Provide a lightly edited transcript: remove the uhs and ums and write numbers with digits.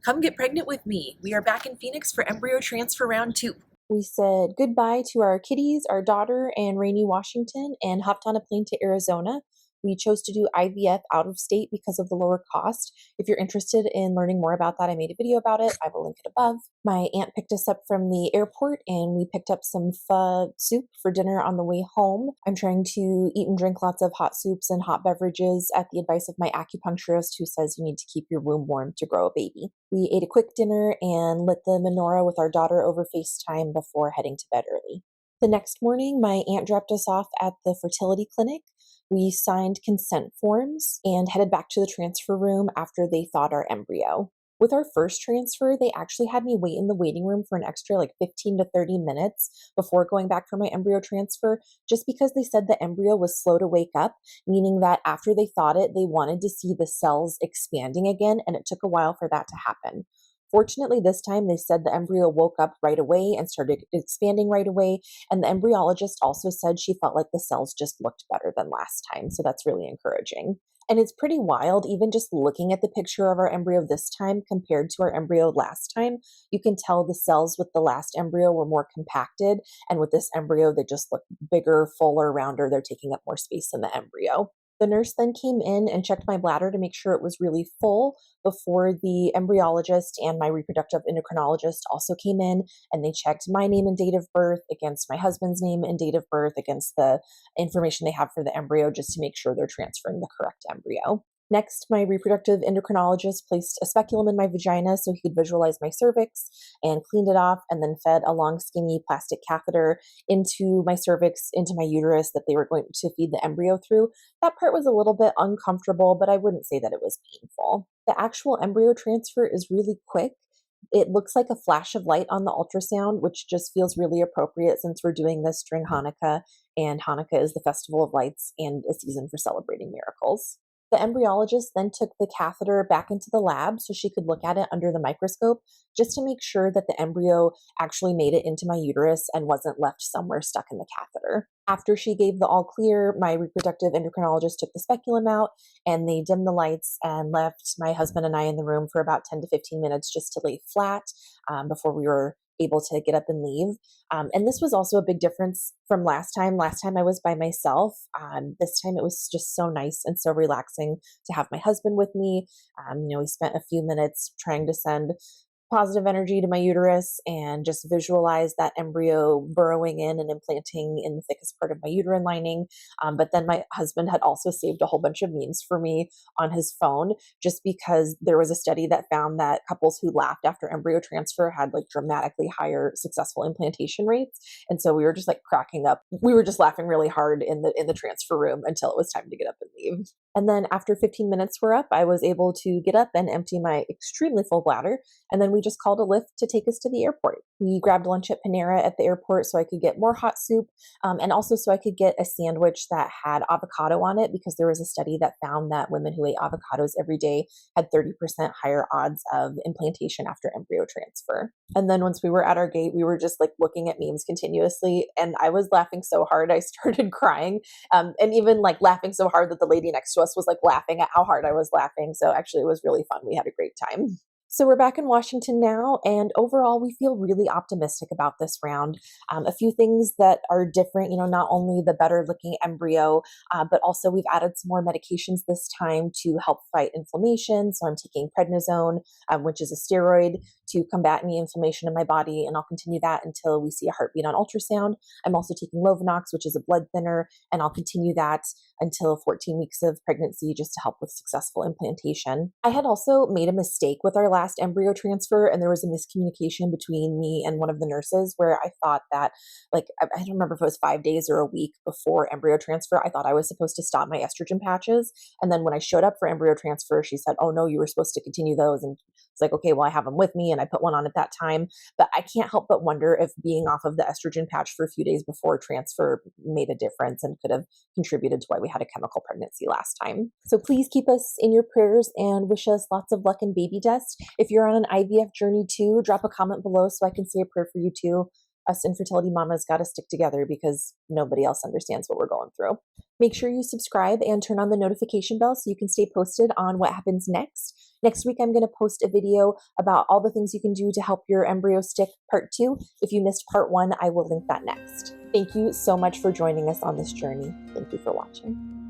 Come get pregnant with me. We are back in Phoenix for Embryo Transfer Round 2. We said goodbye to our kitties, our daughter, and Rainey, Washington, and hopped on a plane to Arizona. We chose to do IVF out of state because of the lower cost. If you're interested in learning more about that, I made a video about it. I will link it above. My aunt picked us up from the airport and we picked up some pho soup for dinner on the way home. I'm trying to eat and drink lots of hot soups and hot beverages at the advice of my acupuncturist, who says you need to keep your womb warm to grow a baby. We ate a quick dinner and lit the menorah with our daughter over FaceTime before heading to bed early. The next morning, my aunt dropped us off at the fertility clinic. We signed consent forms and headed back to the transfer room after they thawed our embryo. With our first transfer, they actually had me wait in the waiting room for an extra 15 to 30 minutes before going back for my embryo transfer, just because they said the embryo was slow to wake up, meaning that after they thawed it, they wanted to see the cells expanding again, and it took a while for that to happen. Fortunately, this time they said the embryo woke up right away and started expanding right away. And the embryologist also said she felt like the cells just looked better than last time. So that's really encouraging. And it's pretty wild, even just looking at the picture of our embryo this time compared to our embryo last time. You can tell the cells with the last embryo were more compacted. And with this embryo, they just look bigger, fuller, rounder. They're taking up more space in the embryo. The nurse then came in and checked my bladder to make sure it was really full before the embryologist and my reproductive endocrinologist also came in, and they checked my name and date of birth against my husband's name and date of birth against the information they have for the embryo, just to make sure they're transferring the correct embryo. Next, my reproductive endocrinologist placed a speculum in my vagina so he could visualize my cervix and cleaned it off, and then fed a long, skinny plastic catheter into my cervix, into my uterus that they were going to feed the embryo through. That part was a little bit uncomfortable, but I wouldn't say that it was painful. The actual embryo transfer is really quick. It looks like a flash of light on the ultrasound, which just feels really appropriate since we're doing this during Hanukkah, and Hanukkah is the festival of lights and a season for celebrating miracles. The embryologist then took the catheter back into the lab so she could look at it under the microscope, just to make sure that the embryo actually made it into my uterus and wasn't left somewhere stuck in the catheter. After she gave the all clear, my reproductive endocrinologist took the speculum out and they dimmed the lights and left my husband and I in the room for about 10 to 15 minutes just to lay flat before we were able to get up and leave. And this was also a big difference from last time. Last time I was by myself. This time it was just so nice and so relaxing to have my husband with me. We spent a few minutes trying to send positive energy to my uterus and just visualize that embryo burrowing in and implanting in the thickest part of my uterine lining. But then my husband had also saved a whole bunch of memes for me on his phone, just because there was a study that found that couples who laughed after embryo transfer had dramatically higher successful implantation rates. And so we were just cracking up. We were just laughing really hard in the transfer room until it was time to get up and leave. And then after 15 minutes were up, I was able to get up and empty my extremely full bladder. And then we just called a lift to take us to the airport. We grabbed lunch at Panera at the airport so I could get more hot soup, and also so I could get a sandwich that had avocado on it, because there was a study that found that women who ate avocados every day had 30% higher odds of implantation after embryo transfer. And then once we were at our gate, we were just looking at memes continuously, and I was laughing so hard I started crying, and even laughing so hard that the lady next to us was laughing at how hard I was laughing. So actually it was really fun. We had a great time. So we're back in Washington now, and overall we feel really optimistic about this round. A few things that are different, not only the better looking embryo, but also we've added some more medications this time to help fight inflammation. So I'm taking prednisone, which is a steroid, to combat any inflammation in my body, and I'll continue that until we see a heartbeat on ultrasound. I'm also taking Lovenox, which is a blood thinner, and I'll continue that until 14 weeks of pregnancy just to help with successful implantation. I had also made a mistake with our last embryo transfer, and there was a miscommunication between me and one of the nurses where I thought that, I don't remember if it was 5 days or a week before embryo transfer, I thought I was supposed to stop my estrogen patches. And then when I showed up for embryo transfer, she said, "Oh no, you were supposed to continue those." And it's okay, well, I have them with me, and I put one on at that time. But I can't help but wonder if being off of the estrogen patch for a few days before transfer made a difference and could have contributed to why we had a chemical pregnancy last time. So please keep us in your prayers and wish us lots of luck in baby dust. If you're on an IVF journey too, drop a comment below so I can say a prayer for you too. us infertility mamas got to stick together because nobody else understands what we're going through. Make sure you subscribe and turn on the notification bell so you can stay posted on what happens next. Next week, I'm going to post a video about all the things you can do to help your embryo stick, part 2. If you missed part 1, I will link that next. Thank you so much for joining us on this journey. Thank you for watching.